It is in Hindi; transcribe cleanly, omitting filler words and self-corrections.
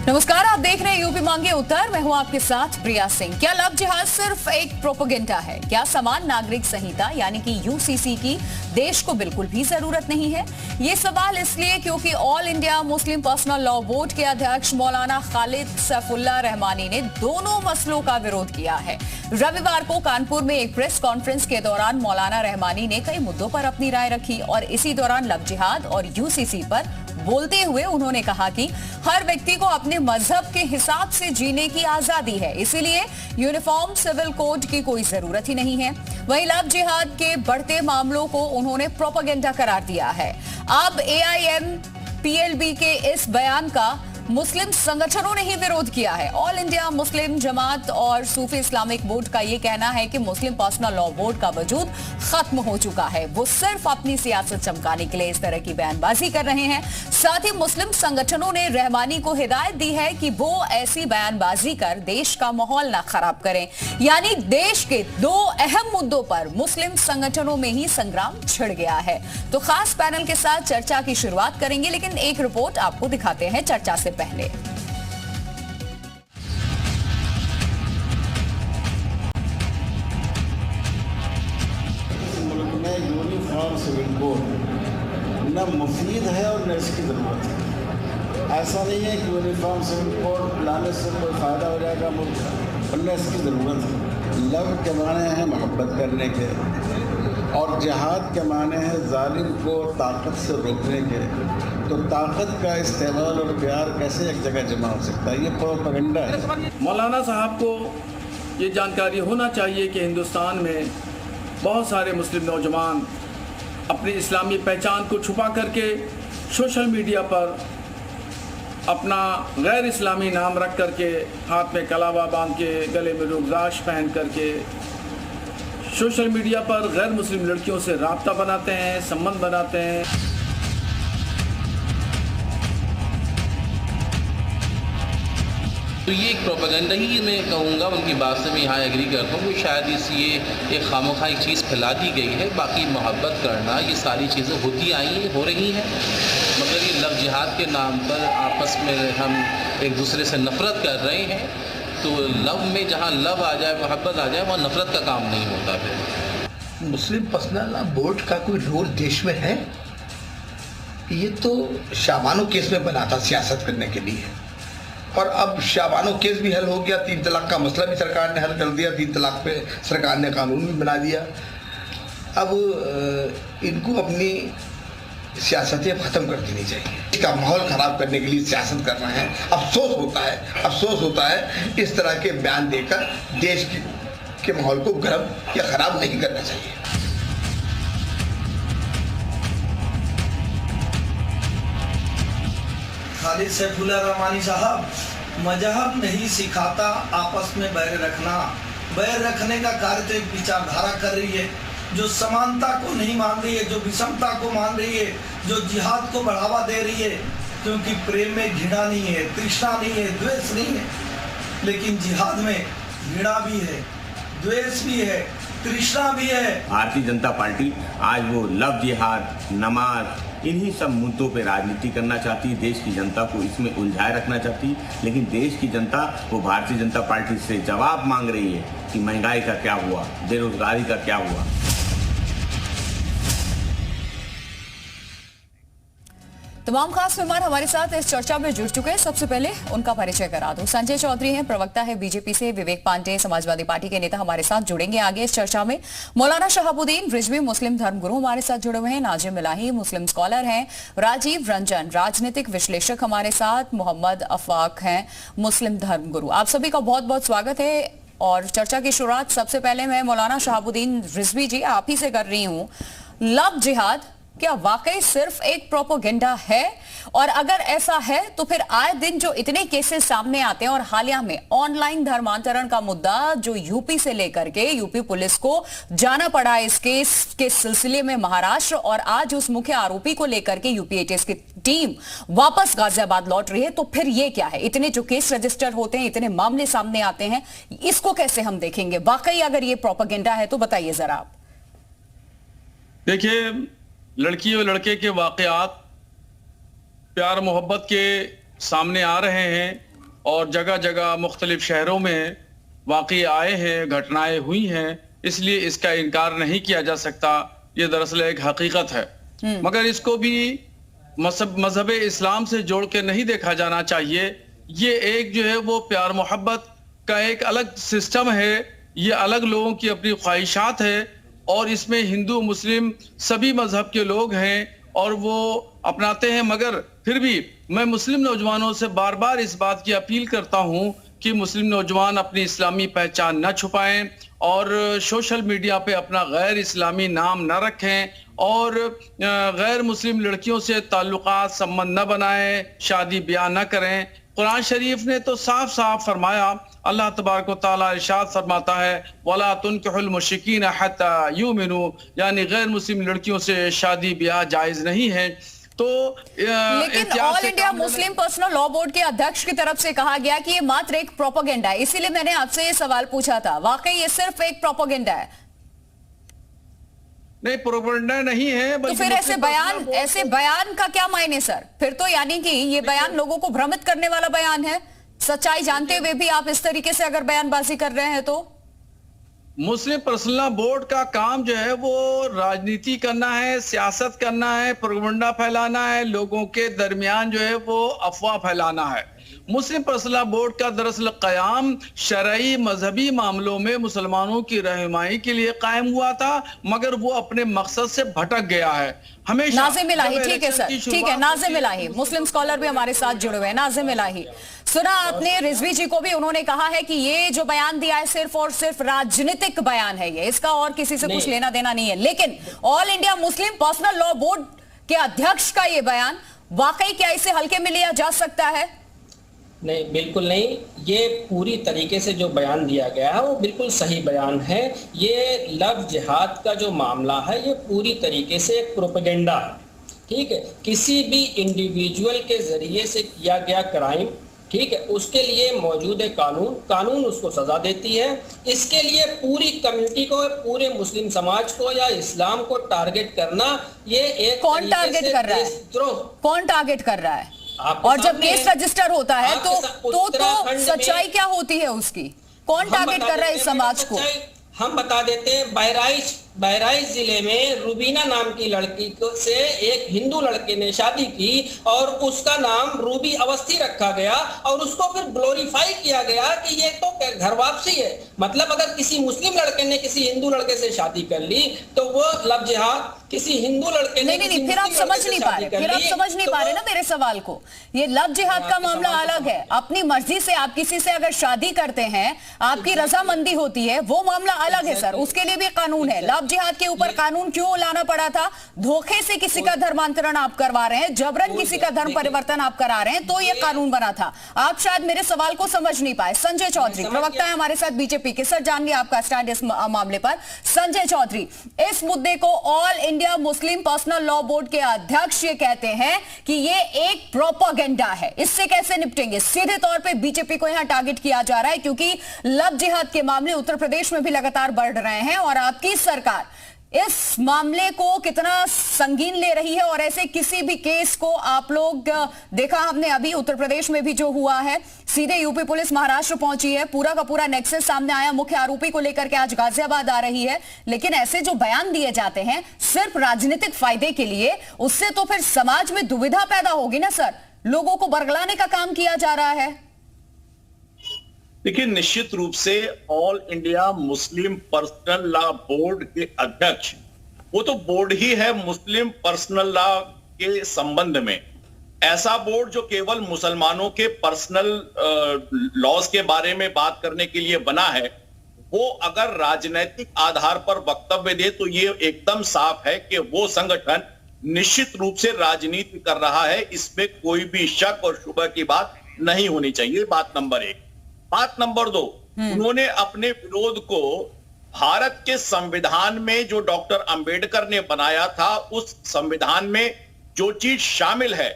नमस्कार, आप देख रहे हैं यूपी मांगे उत्तर। मैं हूं आपके साथ प्रिया सिंह। क्या लव जिहाद सिर्फ एक प्रोपेगेंडा है? क्या समान नागरिक संहिता यानी कि यूसीसी की देश को बिल्कुल भी जरूरत नहीं है? ये सवाल इसलिए क्योंकि all India Muslim personal law board के अध्यक्ष मौलाना खालिद सैफुल्लाह रहमानी ने दोनों मसलों का विरोध किया है। रविवार को कानपुर में एक प्रेस कॉन्फ्रेंस के दौरान मौलाना रहमानी ने कई मुद्दों पर अपनी राय रखी और इसी दौरान लव जिहाद और यूसीसी पर बोलते हुए उन्होंने कहा कि हर व्यक्ति को अपने मजहब के हिसाब से जीने की आजादी है, इसीलिए यूनिफॉर्म सिविल कोड की कोई जरूरत ही नहीं है। वहीं लव जिहाद के बढ़ते मामलों को उन्होंने प्रोपेगेंडा करार दिया है। अब AIMPLB के इस बयान का मुस्लिम संगठनों ने ही विरोध किया है। ऑल इंडिया मुस्लिम जमात और सूफी इस्लामिक बोर्ड का ये कहना है कि मुस्लिम पर्सनल लॉ बोर्ड का वजूद खत्म हो चुका है। वो सिर्फ अपनी सियासत चमकाने के लिए इस तरह की बयानबाजी कर रहे हैं। साथ ही मुस्लिम संगठनों ने रहमानी को हिदायत दी है कि वो ऐसी बयानबाजी कर देश का माहौल ना खराब करें। यानी देश के दो अहम मुद्दों पर मुस्लिम संगठनों में ही संग्राम छिड़ गया है। तो खास पैनल के साथ चर्चा की शुरुआत करेंगे, लेकिन एक रिपोर्ट आपको दिखाते हैं चर्चा से पहले। मुल्क में यूनिफॉर्म सिविल कोड न मुफीद है और न इसकी ज़रूरत है। ऐसा नहीं है कि यूनिफॉर्म सिविल कोड लाने से कोई फ़ायदा हो जाएगा मुल्क और न इसकी ज़रूरत है। लव के माने हैं मोहब्बत करने के और जिहाद के माने हैं जालिम को ताकत से रोकने के। तो ताकत का इस्तेमाल और प्यार कैसे एक जगह जमा हो सकता है? ये प्रोपेगेंडा है। मौलाना साहब को ये जानकारी होना चाहिए कि हिंदुस्तान में बहुत सारे मुस्लिम नौजवान अपनी इस्लामी पहचान को छुपा करके सोशल मीडिया पर अपना गैर इस्लामी नाम रख करके, हाथ में कलावा बांध के, गले में रुगजाश पहन करके सोशल मीडिया पर गैर मुस्लिम लड़कियों से राब्ता बनाते हैं, संबंध बनाते हैं। तो ये एक प्रोपेगेंडा ही मैं कहूँगा, उनकी बात से मैं यहाँ एग्री करता हूँ कि शायद ये खामोखा एक चीज़ फैला दी गई है। बाकी मोहब्बत करना ये सारी चीज़ें होती आई हैं, हो रही हैं, मगर ये लव जिहाद के नाम पर आपस में हम एक दूसरे से नफ़रत कर रहे हैं। तो लव में जहाँ लव आ जाए, मोहब्बत आ जाए, वहाँ नफ़रत का काम नहीं होता फिर। मुस्लिम पर्सनल लॉ बोर्ड का कोई रोल देश में है? ये तो शाबानो केस में बना था सियासत करने के लिए, और अब शाबानो केस भी हल हो गया। 3 तलाक का मसला भी सरकार ने हल कर दिया। 3 तलाक पे सरकार ने कानून भी बना दिया। अब इनको अपनी सियासतें ख़त्म कर देनी चाहिए। इसका माहौल ख़राब करने के लिए सियासत कर रहे हैं। अफसोस होता है इस तरह के बयान देकर देश के माहौल को गर्म या ख़राब नहीं करना चाहिए। खालिद सैफुल्लाह रहमानी साहब, मजहब नहीं सिखाता आपस में बैर रखना। बैर रखने का कार्य तो एक विचारधारा कर रही है जो समानता को नहीं मान रही है, जो विषमता को मान रही है, जो जिहाद को बढ़ावा दे रही है। क्योंकि प्रेम में घृणा नहीं है, तृष्णा नहीं है, द्वेष नहीं है। लेकिन जिहाद में घृणा भी है, द्वेष भी है, तृष्णा भी है। भारतीय जनता पार्टी आज वो लव जिहाद, नमाज, इन्हीं सब मुद्दों पे राजनीति करना चाहती है। देश की जनता को इसमें उलझाए रखना चाहती है। लेकिन देश की जनता वो भारतीय जनता पार्टी से जवाब मांग रही है कि महंगाई का क्या हुआ, बेरोजगारी का क्या हुआ। तमाम खास मेहमान हमारे साथ इस चर्चा में जुड़ चुके हैं। सबसे पहले उनका परिचय करा दूं। संजय चौधरी हैं, प्रवक्ता है बीजेपी से। विवेक पांडे समाजवादी पार्टी के नेता हमारे साथ जुड़ेंगे आगे इस चर्चा में। मौलाना शहाबुद्दीन रिजवी मुस्लिम धर्मगुरु हमारे साथ जुड़े हुए हैं। नाजिम इलाही मुस्लिम स्कॉलर हैं। राजीव रंजन राजनीतिक विश्लेषक हमारे साथ। मोहम्मद अफाक हैं मुस्लिम धर्मगुरु। आप सभी का बहुत बहुत स्वागत है। और चर्चा की शुरुआत सबसे पहले मैं मौलाना शहाबुद्दीन रिजवी जी आप ही से कर रही हूँ। लव जिहाद क्या वाकई सिर्फ एक प्रोपेगेंडा है? और अगर ऐसा है तो फिर आए दिन जो इतने केसेस सामने आते हैं, और हालिया में ऑनलाइन धर्मांतरण का मुद्दा जो यूपी से लेकर के यूपी पुलिस को जाना पड़ा इस केस के सिलसिले में महाराष्ट्र, और आज उस मुख्य आरोपी को लेकर के यूपी एटीएस की टीम वापस गाजियाबाद लौट रही है, तो फिर ये क्या है? इतने जो केस रजिस्टर होते हैं, इतने मामले सामने आते हैं, इसको कैसे हम देखेंगे? वाकई अगर ये प्रोपेगेंडा है तो बताइए जरा आप। देखिए, लड़की और लड़के के वाकयात प्यार मोहब्बत के सामने आ रहे हैं। और जगह जगह मुख्तलिफ शहरों में वाक़ई आए हैं, घटनाएं हुई हैं, इसलिए इसका इनकार नहीं किया जा सकता। ये दरअसल एक हकीकत है, मगर इसको भी मजहब इस्लाम से जोड़ के नहीं देखा जाना चाहिए। ये एक जो है वो प्यार मोहब्बत का एक अलग सिस्टम है, ये अलग लोगों की अपनी ख्वाहिशात है और इसमें हिंदू मुस्लिम सभी मजहब के लोग हैं और वो अपनाते हैं। मगर फिर भी मैं मुस्लिम नौजवानों से बार बार इस बात की अपील करता हूं कि मुस्लिम नौजवान अपनी इस्लामी पहचान न छुपाएं और सोशल मीडिया पे अपना गैर इस्लामी नाम न रखें और गैर मुस्लिम लड़कियों से ताल्लुकात संबंध न बनाएं, शादी ब्याह न करें। कुरान शरीफ ने तो साफ साफ फरमाया, अल्लाह तबारक व तआला इरशाद फरमाता है, वला तुनकिहुल मुशरिकीन हत्ता युमिनू, यानी गैर मुस्लिम लड़कियों से शादी ब्याह जायज नहीं है। तो लेकिन all India Muslim personal law board के अध्यक्ष की तरफ से कहा गया कि ये मात्र एक प्रोपेगेंडा है, इसीलिए मैंने आपसे ये सवाल पूछा था, वाकई ये सिर्फ एक प्रोपेगेंडा है? नहीं, प्रोपेगेंडा नहीं है। तो फिर ऐसे बयान का क्या मायने सर? फिर तो यानी कि ये बयान लोगों को भ्रमित करने वाला बयान है। सच्चाई जानते हुए भी आप इस तरीके से अगर बयानबाजी कर रहे हैं तो मुस्लिम पर्सनल लॉ बोर्ड का काम जो है वो राजनीति करना है, सियासत करना है, प्रोपेगेंडा फैलाना है, लोगों के दरमियान जो है वो अफवाह फैलाना है। मुस्लिम पर्सनल लॉ बोर्ड का दरअसल क़याम शरई मजहबी मामलों में मुसलमानों की रहनुमाई के लिए कायम हुआ था, मगर वो अपने मकसद से भटक गया है। हमेशा नाज़िम इलाही, ठीक है सर, ठीक है, नाज़िम इलाही मुस्लिम स्कॉलर भी हमारे साथ जुड़े हुए हैं। नाज़िम इलाही, सुना आपने रिजवी जी को भी, उन्होंने कहा है कि ये जो बयान दिया है सिर्फ और सिर्फ राजनीतिक बयान है, ये इसका और किसी से कुछ लेना देना नहीं है। लेकिन all India Muslim personal law board के अध्यक्ष का ये बयान, वाकई क्या इसे हल्के में लिया जा सकता है? नहीं, बिल्कुल नहीं। ये पूरी तरीके से जो बयान दिया गया है वो बिल्कुल सही बयान है। ये लव जिहाद का जो मामला है ये पूरी तरीके से एक प्रोपेगेंडा है, ठीक है। किसी भी इंडिविजुअल के जरिए से किया गया क्राइम, ठीक है, उसके लिए मौजूद है कानून उसको सजा देती है। इसके लिए पूरी कम्युनिटी को, पूरे मुस्लिम समाज को या इस्लाम को टारगेट करना, ये एक कौन टारगेट कर रहा है? कौन टारगेट कर रहा है? और जब केस रजिस्टर होता है तो सच्चाई क्या होती है उसकी? कौन टारगेट कर रहा है इस समाज को? हम बता देते हैं, बहराइच जिले में रुबीना नाम की लड़की से एक हिंदू लड़के ने शादी की और उसका नाम रूबी अवस्थी रखा गया और उसको फिर ग्लोरीफाई किया गया कि ये तो घर वापसी है। मतलब अगर किसी मुस्लिम लड़के ने किसी हिंदू लड़के से शादी कर ली तो वो लव जिहाद, किसी हिंदू लड़के ने नहीं, फिर आप समझ नहीं पा रहे, ना मेरे सवाल को। ये लव जिहाद का मामला अलग है। अपनी मर्जी से आप किसी से अगर शादी करते हैं, आपकी रजामंदी होती है, वो मामला अलग है सर, उसके लिए भी कानून है। लव जिहाद के ऊपर कानून क्यों लाना पड़ा था? धोखे से किसी का धर्मांतरण आप करवा रहे हैं, जबरन किसी का धर्म परिवर्तन आप करा रहे हैं, तो यह कानून बना था। आप शायद मेरे सवाल को समझ नहीं पाए। संजय चौधरी प्रवक्ता है हमारे साथ बीजेपी के, सर जानिए आपका स्टैंड इस मामले पर। संजय चौधरी, इस मुद्दे को all India Muslim personal law board के अध्यक्ष ये कहते हैं कि ये एक प्रोपेगेंडा है, इससे कैसे निपटेंगे? सीधे तौर पे बीजेपी को यहां टारगेट किया जा रहा है क्योंकि लव जिहाद के मामले उत्तर प्रदेश में भी लगातार बढ़ रहे हैं और आपकी सरकार इस मामले को कितना संगीन ले रही है और ऐसे किसी भी केस को आप लोग देखा हमने अभी उत्तर प्रदेश में भी जो हुआ है, सीधे यूपी पुलिस महाराष्ट्र पहुंची है, पूरा का पूरा नेक्सस सामने आया, मुख्य आरोपी को लेकर के आज गाजियाबाद आ रही है। लेकिन ऐसे जो बयान दिए जाते हैं सिर्फ राजनीतिक फायदे के लिए, उससे तो फिर समाज में दुविधा पैदा होगी ना सर, लोगों को बरगलाने का काम किया जा रहा है। देखिए, निश्चित रूप से all India Muslim personal law board के अध्यक्ष, वो तो बोर्ड ही है मुस्लिम पर्सनल लॉ के संबंध में। ऐसा बोर्ड जो केवल मुसलमानों के पर्सनल लॉज के बारे में बात करने के लिए बना है, वो अगर राजनीतिक आधार पर वक्तव्य दे तो ये एकदम साफ है कि वो संगठन निश्चित रूप से राजनीति कर रहा है। इसमें कोई भी शक और शुबह की बात नहीं होनी चाहिए। बात नंबर 1। बात नंबर 2, उन्होंने अपने विरोध को भारत के संविधान में जो डॉक्टर अंबेडकर ने बनाया था, उस संविधान में जो चीज शामिल है